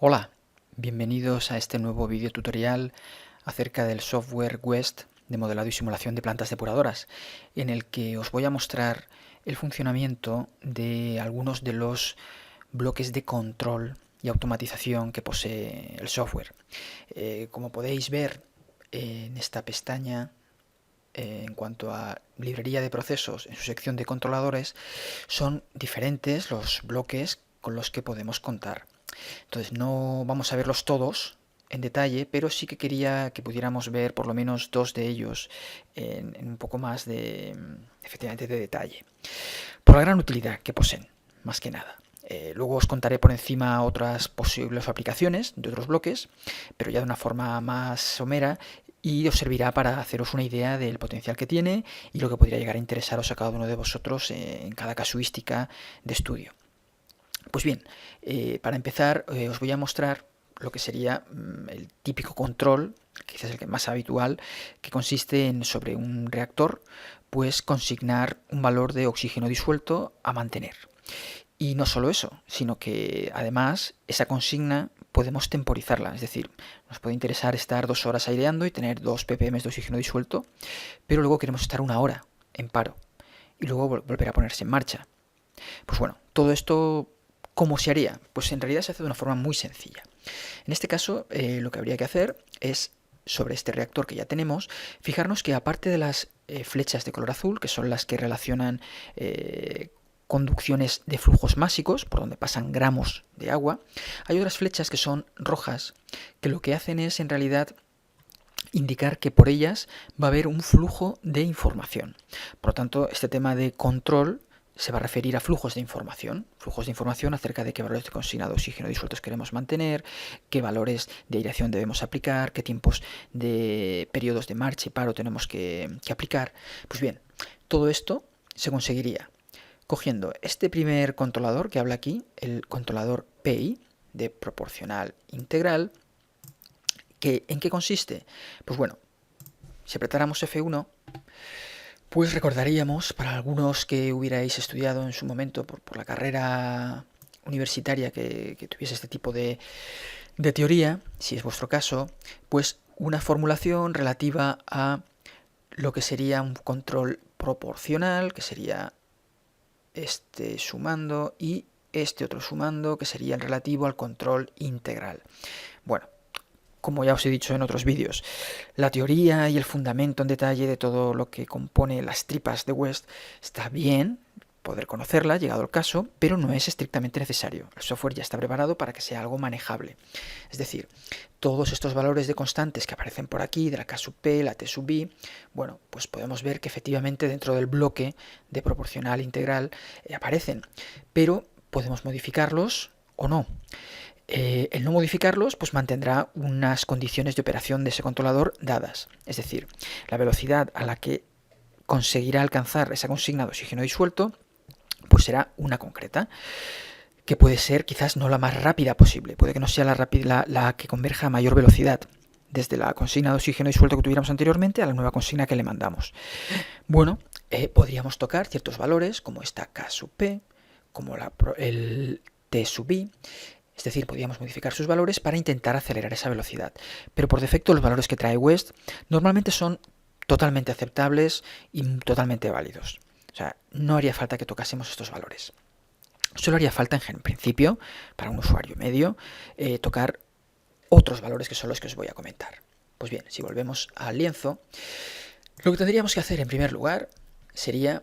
Hola, bienvenidos a este nuevo vídeo tutorial acerca del software West de modelado y simulación de plantas depuradoras, en el que os voy a mostrar el funcionamiento de algunos de los bloques de control y automatización que posee el software. Como podéis ver en esta pestaña, en cuanto a librería de procesos, en su sección de controladores, son diferentes los bloques con los que podemos contar. Entonces no vamos a verlos todos en detalle, pero sí que quería que pudiéramos ver por lo menos dos de ellos en un poco más de, efectivamente, de detalle. Por la gran utilidad que poseen, más que nada. Luego os contaré por encima otras posibles aplicaciones de otros bloques, pero ya de una forma más somera, y os servirá para haceros una idea del potencial que tiene y lo que podría llegar a interesaros a cada uno de vosotros en cada casuística de estudio. Pues bien, para empezar os voy a mostrar lo que sería el típico control, quizás el que más habitual, que consiste en sobre un reactor pues consignar un valor de oxígeno disuelto a mantener. Y no solo eso, sino que además esa consigna podemos temporizarla, es decir, nos puede interesar estar 2 horas aireando y tener 2 ppm de oxígeno disuelto, pero luego queremos estar 1 hora en paro y luego volver a ponerse en marcha. Pues bueno, todo esto, ¿cómo se haría? Pues en realidad se hace de una forma muy sencilla. En este caso, lo que habría que hacer es, sobre este reactor que ya tenemos, fijarnos que aparte de las flechas de color azul, que son las que relacionan conducciones de flujos másicos, por donde pasan gramos de agua, hay otras flechas que son rojas, que lo que hacen es en realidad indicar que por ellas va a haber un flujo de información. Por lo tanto, este tema de control se va a referir a flujos de información acerca de qué valores de consignado oxígeno disueltos queremos mantener, qué valores de aireación debemos aplicar, qué tiempos de periodos de marcha y paro tenemos que aplicar. Pues bien, todo esto se conseguiría cogiendo este primer controlador que habla aquí, el controlador PI de proporcional integral. ¿En qué consiste? Pues bueno, si apretáramos F1, pues recordaríamos, para algunos que hubierais estudiado en su momento por la carrera universitaria que tuviese este tipo de teoría, si es vuestro caso, pues una formulación relativa a lo que sería un control proporcional, que sería este sumando, y este otro sumando, que sería el relativo al control integral. Bueno, como ya os he dicho en otros vídeos, la teoría y el fundamento en detalle de todo lo que compone las tripas de West está bien poder conocerla, llegado el caso, pero no es estrictamente necesario. El software ya está preparado para que sea algo manejable. Es decir, todos estos valores de constantes que aparecen por aquí, de la K sub P, la T sub I, bueno, pues podemos ver que efectivamente dentro del bloque de proporcional integral aparecen, pero podemos modificarlos o no. El no modificarlos pues mantendrá unas condiciones de operación de ese controlador dadas, es decir, la velocidad a la que conseguirá alcanzar esa consigna de oxígeno disuelto pues será una concreta, que puede ser quizás no la más rápida posible, puede que no sea la que converja a mayor velocidad desde la consigna de oxígeno disuelto que tuviéramos anteriormente a la nueva consigna que le mandamos. Bueno, podríamos tocar ciertos valores como esta K sub P, como el T sub I. Es decir, podríamos modificar sus valores para intentar acelerar esa velocidad. Pero por defecto los valores que trae West normalmente son totalmente aceptables y totalmente válidos. O sea, no haría falta que tocásemos estos valores. Solo haría falta, en principio, para un usuario medio, tocar otros valores que son los que os voy a comentar. Pues bien, si volvemos al lienzo, lo que tendríamos que hacer en primer lugar sería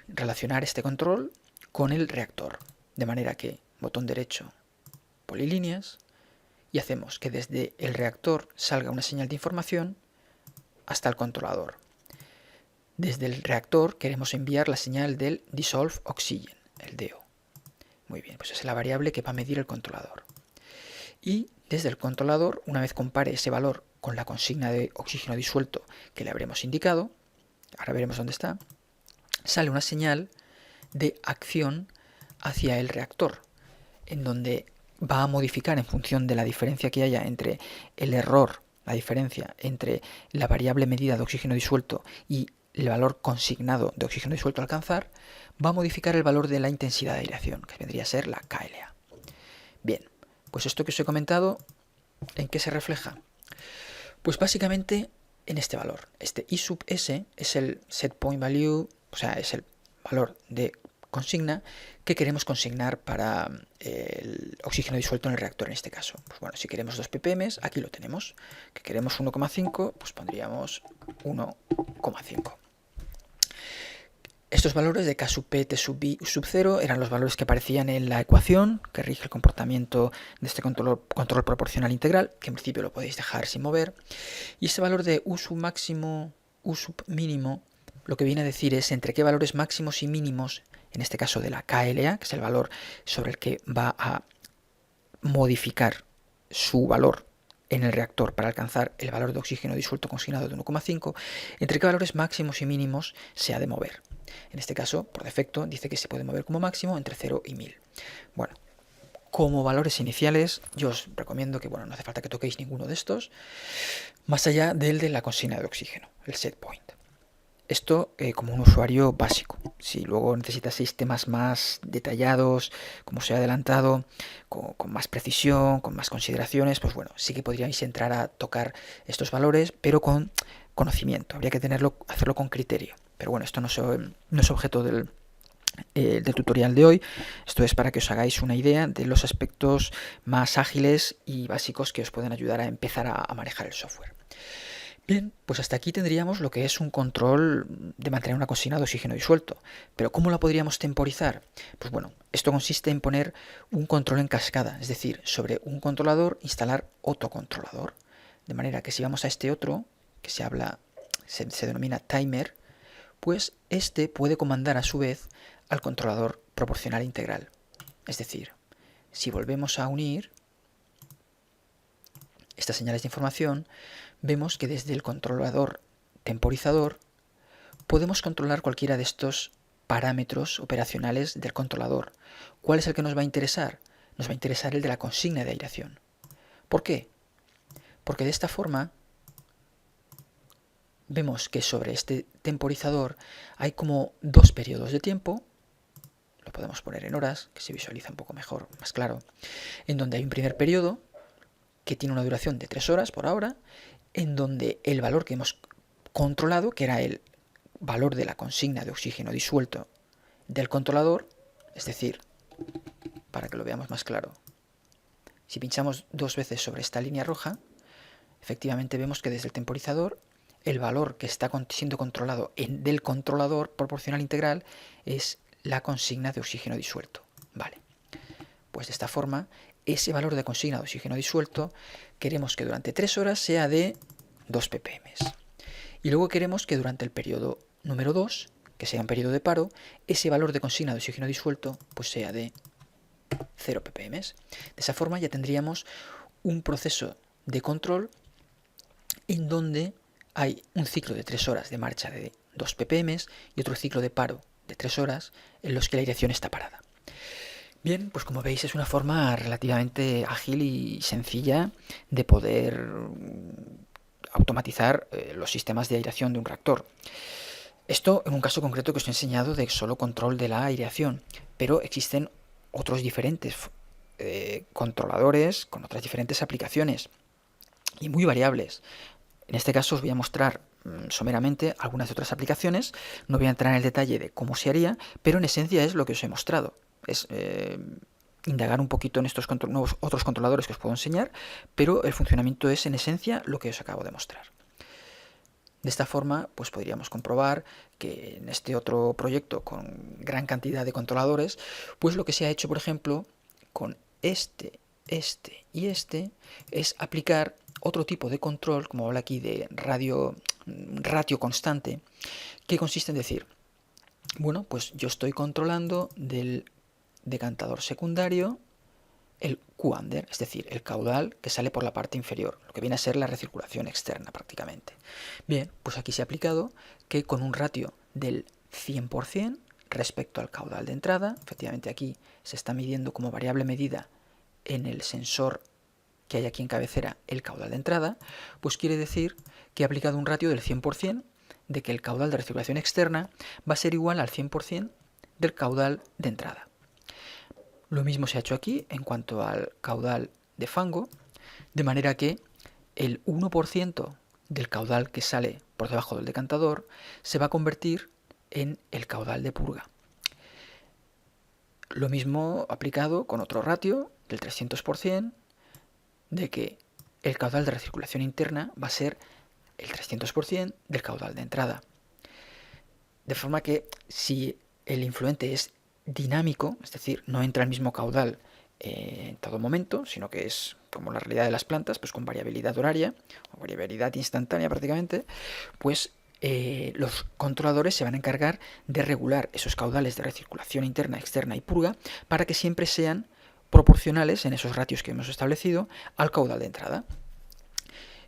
relacionar este control con el reactor. De manera que, botón derecho, polilíneas, y hacemos que desde el reactor salga una señal de información hasta el controlador. Desde el reactor queremos enviar la señal del Dissolve Oxygen, el DO. Muy bien, pues esa es la variable que va a medir el controlador. Y desde el controlador, una vez compare ese valor con la consigna de oxígeno disuelto que le habremos indicado, ahora veremos dónde está, sale una señal de acción hacia el reactor, en donde va a modificar en función de la diferencia que haya entre el error, la diferencia entre la variable medida de oxígeno disuelto y el valor consignado de oxígeno disuelto a alcanzar, va a modificar el valor de la intensidad de aireación, que vendría a ser la KLA. Bien, pues esto que os he comentado, ¿en qué se refleja? Pues básicamente en este valor. Este I sub s es el set point value, o sea, es el valor de consigna que queremos consignar para el oxígeno disuelto en el reactor en este caso. Pues bueno, si queremos 2 ppm, aquí lo tenemos. Que queremos 1,5, pues pondríamos 1,5. Estos valores de K sub P, T sub I sub 0 eran los valores que aparecían en la ecuación que rige el comportamiento de este control proporcional integral, que en principio lo podéis dejar sin mover. Y este valor de U sub máximo, U sub mínimo, lo que viene a decir es entre qué valores máximos y mínimos, en este caso de la KLA, que es el valor sobre el que va a modificar su valor en el reactor para alcanzar el valor de oxígeno disuelto consignado de 1,5, entre qué valores máximos y mínimos se ha de mover. En este caso, por defecto, dice que se puede mover como máximo entre 0 y 1000. Bueno, como valores iniciales, yo os recomiendo que, bueno, no hace falta que toquéis ninguno de estos, más allá del de la consigna de oxígeno, el set point. Esto como un usuario básico. Si luego necesitas sistemas más detallados, como os he adelantado, con más precisión, con más consideraciones, pues bueno, sí que podríais entrar a tocar estos valores, pero con conocimiento. Habría que hacerlo con criterio. Pero bueno, esto no es objeto del tutorial de hoy. Esto es para que os hagáis una idea de los aspectos más ágiles y básicos que os pueden ayudar a empezar a manejar el software. Bien, pues hasta aquí tendríamos lo que es un control de mantener una consigna de oxígeno disuelto. Pero ¿cómo la podríamos temporizar? Pues bueno, esto consiste en poner un control en cascada, es decir, sobre un controlador instalar otro controlador. De manera que si vamos a este otro, que se denomina timer, pues este puede comandar a su vez al controlador proporcional integral. Es decir, si volvemos a unir estas señales de información, vemos que desde el controlador temporizador podemos controlar cualquiera de estos parámetros operacionales del controlador. ¿Cuál es el que nos va a interesar? Nos va a interesar el de la consigna de aireación. ¿Por qué? Porque de esta forma vemos que sobre este temporizador hay como dos periodos de tiempo, lo podemos poner en horas, que se visualiza un poco mejor, más claro, en donde hay un primer periodo que tiene una duración de 3 horas por hora, en donde el valor que hemos controlado, que era el valor de la consigna de oxígeno disuelto del controlador, es decir, para que lo veamos más claro, si pinchamos 2 veces sobre esta línea roja, efectivamente vemos que desde el temporizador el valor que está siendo controlado del controlador proporcional integral es la consigna de oxígeno disuelto. Vale, pues de esta forma ese valor de consigna de oxígeno disuelto queremos que durante 3 horas sea de 2 ppm. Y luego queremos que durante el periodo número 2, que sea un periodo de paro, ese valor de consigna de oxígeno disuelto pues sea de 0 ppm. De esa forma ya tendríamos un proceso de control en donde hay un ciclo de 3 horas de marcha de 2 ppm y otro ciclo de paro de 3 horas en los que la aireación está parada. Bien, pues como veis es una forma relativamente ágil y sencilla de poder automatizar los sistemas de aireación de un reactor. Esto en un caso concreto que os he enseñado de solo control de la aireación, pero existen otros diferentes controladores con otras diferentes aplicaciones y muy variables. En este caso os voy a mostrar someramente algunas otras aplicaciones, no voy a entrar en el detalle de cómo se haría, pero en esencia es lo que os he mostrado. Es indagar un poquito en estos nuevos otros controladores que os puedo enseñar, pero el funcionamiento es en esencia lo que os acabo de mostrar. De esta forma, pues podríamos comprobar que en este otro proyecto con gran cantidad de controladores, pues lo que se ha hecho, por ejemplo, con este y este, es aplicar otro tipo de control, como habla aquí de ratio constante, que consiste en decir, bueno, pues yo estoy controlando del decantador secundario el Q-under, es decir, el caudal que sale por la parte inferior, lo que viene a ser la recirculación externa prácticamente. Bien, pues aquí se ha aplicado que con un ratio del 100% respecto al caudal de entrada, efectivamente aquí se está midiendo como variable medida en el sensor que hay aquí en cabecera el caudal de entrada, pues quiere decir que ha aplicado un ratio del 100% de que el caudal de recirculación externa va a ser igual al 100% del caudal de entrada. Lo mismo se ha hecho aquí en cuanto al caudal de fango, de manera que el 1% del caudal que sale por debajo del decantador se va a convertir en el caudal de purga. Lo mismo aplicado con otro ratio del 300%, de que el caudal de recirculación interna va a ser el 300% del caudal de entrada. De forma que si el influente es dinámico, es decir, no entra el mismo caudal en todo momento, sino que es como la realidad de las plantas, pues con variabilidad horaria o variabilidad instantánea prácticamente, pues los controladores se van a encargar de regular esos caudales de recirculación interna, externa y purga para que siempre sean proporcionales en esos ratios que hemos establecido al caudal de entrada.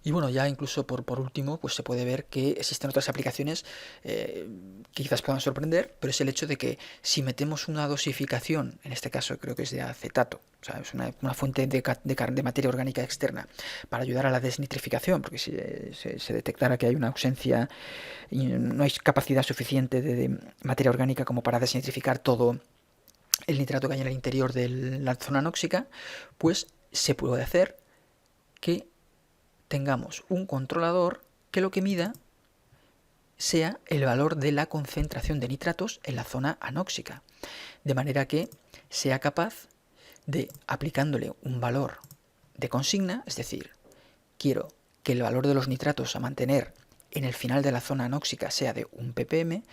Y bueno, ya incluso por último, pues se puede ver que existen otras aplicaciones que quizás puedan sorprender, pero es el hecho de que si metemos una dosificación, en este caso creo que es de acetato, o sea, es una fuente de materia orgánica externa para ayudar a la desnitrificación, porque si se detectara que hay una ausencia y no hay capacidad suficiente de materia orgánica como para desnitrificar todo el nitrato que hay en el interior de la zona anóxica, pues se puede hacer que tengamos un controlador que lo que mida sea el valor de la concentración de nitratos en la zona anóxica, de manera que sea capaz de, aplicándole un valor de consigna, es decir, quiero que el valor de los nitratos a mantener en el final de la zona anóxica sea de 1 ppm,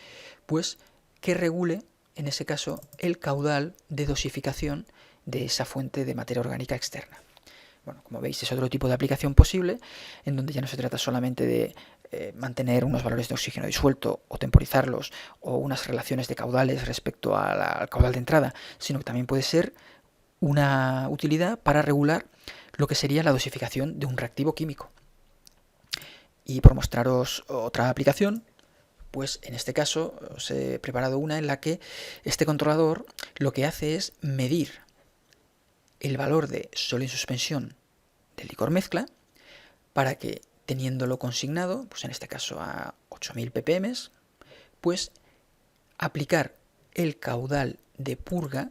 pues que regule en ese caso el caudal de dosificación de esa fuente de materia orgánica externa. Bueno, como veis, es otro tipo de aplicación posible, en donde ya no se trata solamente de mantener unos valores de oxígeno disuelto o temporizarlos, o unas relaciones de caudales respecto al caudal de entrada, sino que también puede ser una utilidad para regular lo que sería la dosificación de un reactivo químico. Y por mostraros otra aplicación, pues en este caso os he preparado una en la que este controlador lo que hace es medir el valor de sol en suspensión del licor mezcla para que, teniéndolo consignado, pues en este caso a 8000 ppm, pues aplicar el caudal de purga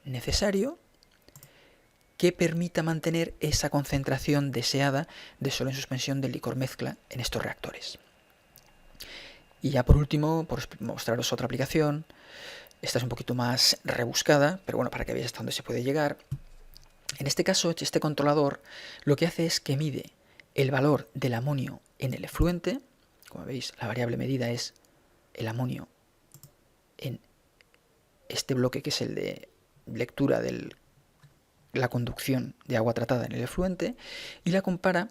necesario que permita mantener esa concentración deseada de sol en suspensión del licor mezcla en estos reactores. Y ya por último, por mostraros otra aplicación, esta es un poquito más rebuscada, pero bueno, para que veáis hasta dónde se puede llegar. En este caso, este controlador lo que hace es que mide el valor del amonio en el efluente. Como veis, la variable medida es el amonio en este bloque que es el de lectura de la conducción de agua tratada en el efluente, y la compara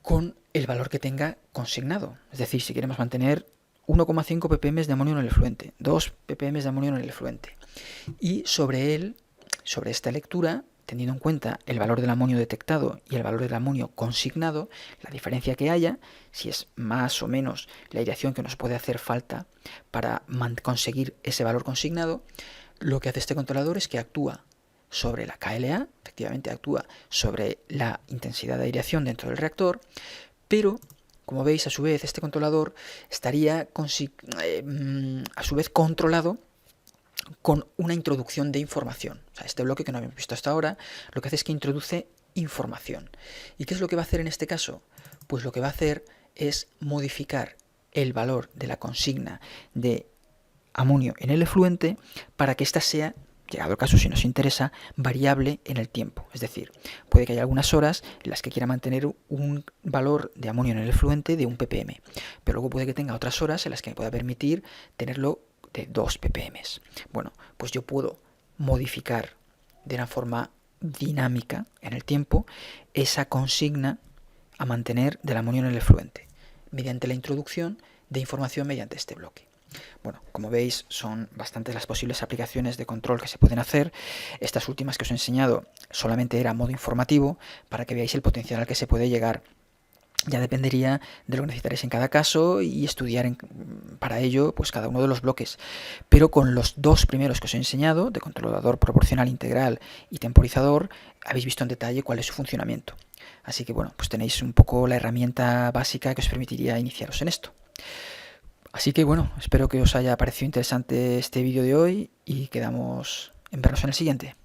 con el valor que tenga consignado. Es decir, si queremos mantener 1,5 ppm de amonio en el efluente, 2 ppm de amonio en el efluente, y sobre esta lectura, teniendo en cuenta el valor del amonio detectado y el valor del amonio consignado, la diferencia que haya, si es más o menos la aireación que nos puede hacer falta para conseguir ese valor consignado, lo que hace este controlador es que actúa sobre la KLA, efectivamente actúa sobre la intensidad de aireación dentro del reactor, pero como veis, a su vez, este controlador estaría a su vez controlado con una introducción de información. O sea, este bloque que no habíamos visto hasta ahora, lo que hace es que introduce información. ¿Y qué es lo que va a hacer en este caso? Pues lo que va a hacer es modificar el valor de la consigna de amonio en el efluente para que ésta sea, llegado el caso si nos interesa, variable en el tiempo. Es decir, puede que haya algunas horas en las que quiera mantener un valor de amonio en el efluente de 1 ppm, pero luego puede que tenga otras horas en las que me pueda permitir tenerlo de 2 ppm. Bueno, pues yo puedo modificar de una forma dinámica en el tiempo esa consigna a mantener del amonio en el efluente mediante la introducción de información mediante este bloque. Bueno, como veis, son bastantes las posibles aplicaciones de control que se pueden hacer. Estas últimas que os he enseñado solamente era modo informativo para que veáis el potencial al que se puede llegar. Ya dependería de lo que necesitaréis en cada caso y estudiar para ello pues cada uno de los bloques. Pero con los dos primeros que os he enseñado, de controlador proporcional integral y temporizador, habéis visto en detalle cuál es su funcionamiento. Así que bueno, pues tenéis un poco la herramienta básica que os permitiría iniciaros en esto. Así que bueno, espero que os haya parecido interesante este vídeo de hoy y quedamos en vernos en el siguiente.